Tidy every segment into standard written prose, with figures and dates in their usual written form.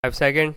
5 seconds.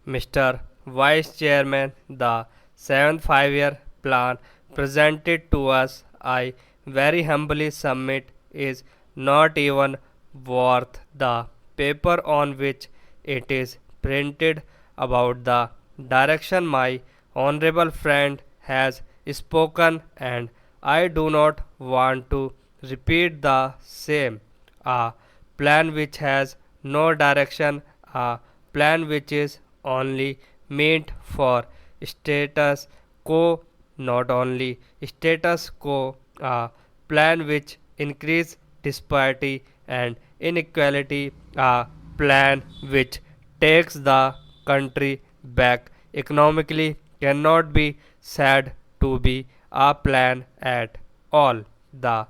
Mr. Vice Chairman, the seventh 5-year plan presented to us, I very humbly submit, is not even worth the paper on which it is printed. About the direction my honorable friend has spoken, and I do not want to repeat the same. A plan which has no direction, a plan which is only meant for status quo, not only status quo, a plan which increase disparity and inequality, a plan which takes the country back economically cannot be said to be a plan at all. The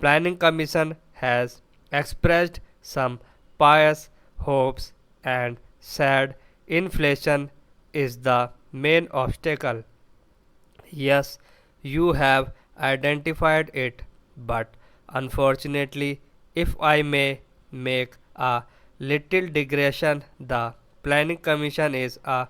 Planning Commission has expressed some pious hopes and said inflation is the main obstacle. Yes, you have identified it, but unfortunately, if I may make a little digression, the Planning Commission is a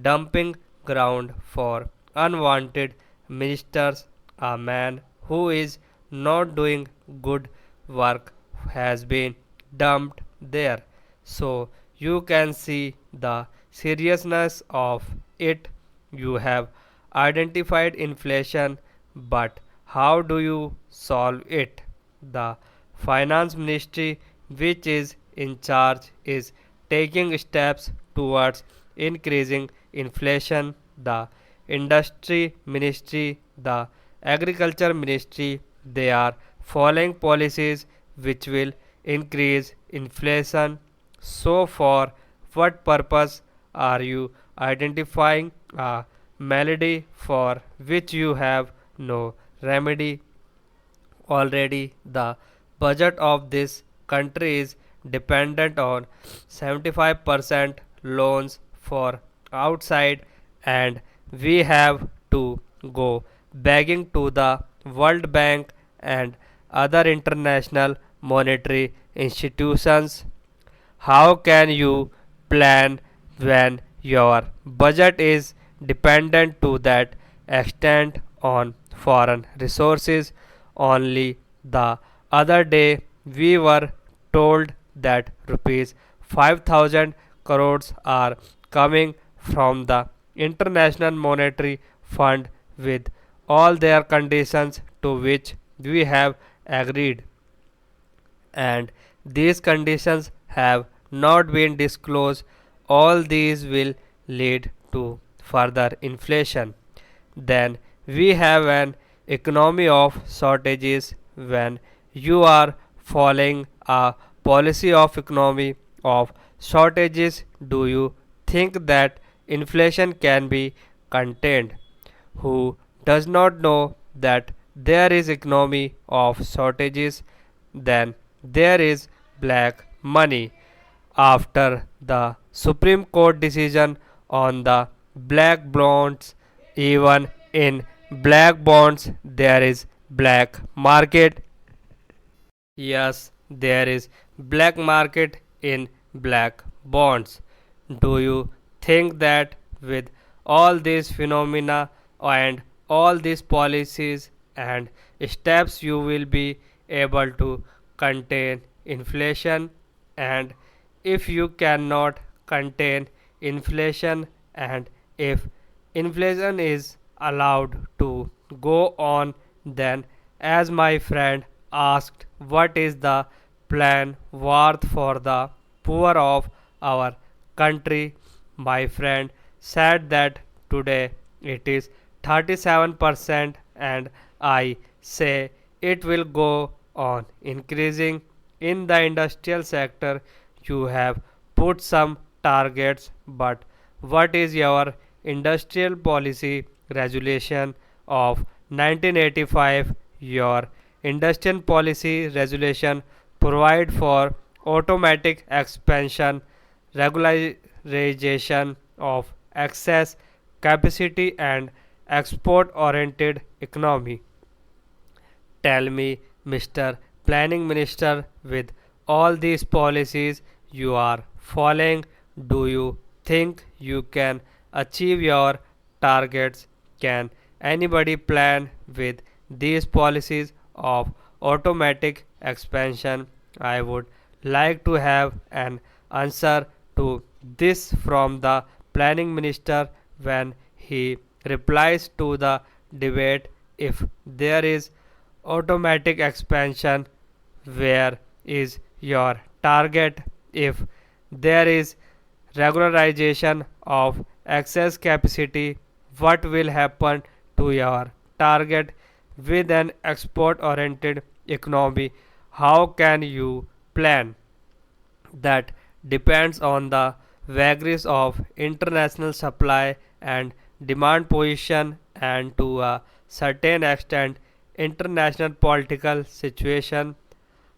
dumping ground for unwanted ministers. A man who is not doing good work has been dumped there. So you can see the seriousness of it. You have identified inflation, but how do you solve it? The finance ministry, which is in charge, is taking steps towards increasing inflation. The industry ministry, the agriculture ministry, they are following policies which will increase inflation. So for what purpose are you identifying a malady for which you have no remedy? Already the budget of this country is dependent on 75% loans for outside, and we have to go begging to the World Bank and other international monetary institutions. How can you plan when your budget is dependent to that extent on foreign resources? Only the other day we were told that rupees 5000 crores are coming from the International Monetary Fund with all their conditions to which we have agreed, and these conditions have not been disclosed. All these will lead to further inflation. Then we have an economy of shortages. When you are following a policy of economy of shortages, do you think that inflation can be contained? Who does not know that there is economy of shortages? Then there is black money. After the Supreme Court decision on the black bonds, even in black bonds there is black market. Yes, there is black market in black bonds. Do you think that with all these phenomena and all these policies and steps you will be able to contain inflation? And if you cannot contain inflation, and if inflation is allowed to go on, then as my friend asked, what is the plan worth for the poor of our country? My friend said that today it is 37%, and I say it will go on increasing. In the industrial sector you have put some targets, but what is your industrial policy resolution of 1985? Your industrial policy resolution provide for automatic expansion, regularization of excess capacity, and export oriented economy. Tell me, Mr. planning minister, with all these policies you are following, do you think you can achieve your targets? Can anybody plan with these policies of automatic expansion? I would like to have an answer to this from the planning minister when he replies to the debate. If there is automatic expansion, where is your target? If there is regularization of excess capacity, what will happen to your target? With an export oriented economy, how can you plan? That depends on the vagaries of international supply and demand position, and to a certain extent international political situation.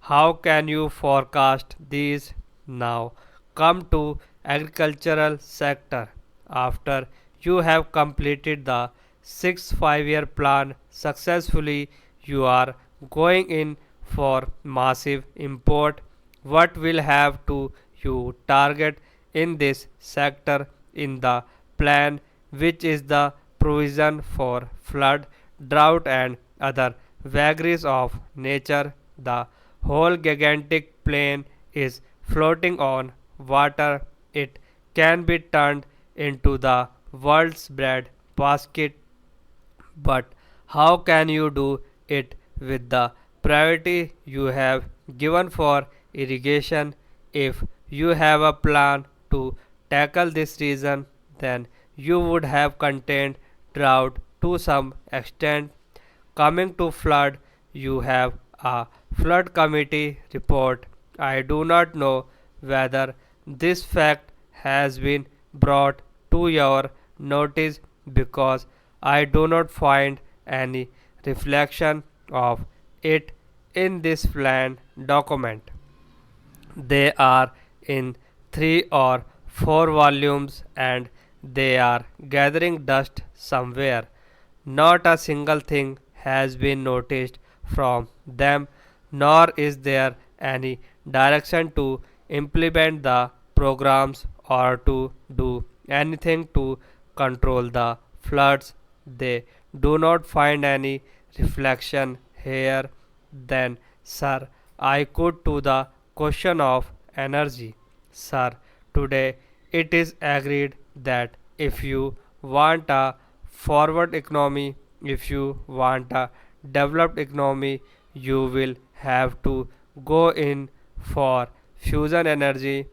How can you forecast these? Now come to agricultural sector. After you have completed the 6 5 year plan successfully, you are going in for massive import. What will have to you target in this sector in the plan, which is the provision for flood, drought and other vagaries of nature? The whole gigantic plain is floating on water. It can be turned into the world's bread basket, but how can you do it with the priority you have given for irrigation? If you have a plan to tackle this reason, then you would have contained drought to some extent. Coming to flood, you have a flood committee report. I do not know whether this fact has been brought to your notice, because I do not find any reflection of it in this plan document. They are in 3 or 4 volumes and they are gathering dust somewhere. Not a single thing has been noticed from them, nor is there any direction to implement the programs or to do anything to control the floods. They do not find any reflection here. Then, sir, I could to the question of energy. Sir, today it is agreed that if you want a forward economy, if you want a developed economy, you will have to go in for fusion energy.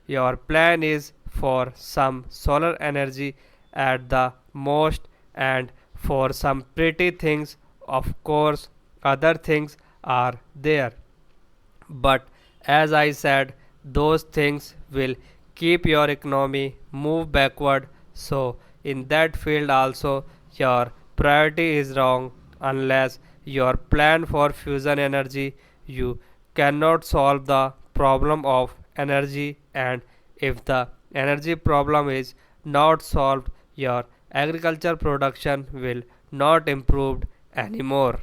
Your plan is for some solar energy at the most, and for some pretty things. Of course, other things are there, but as I said, those things will keep your economy move backward. So in that field also your priority is wrong. Unless your plan for fusion energy, you cannot solve the problem of energy, and if the energy problem is not solved, your agriculture production will not improve anymore.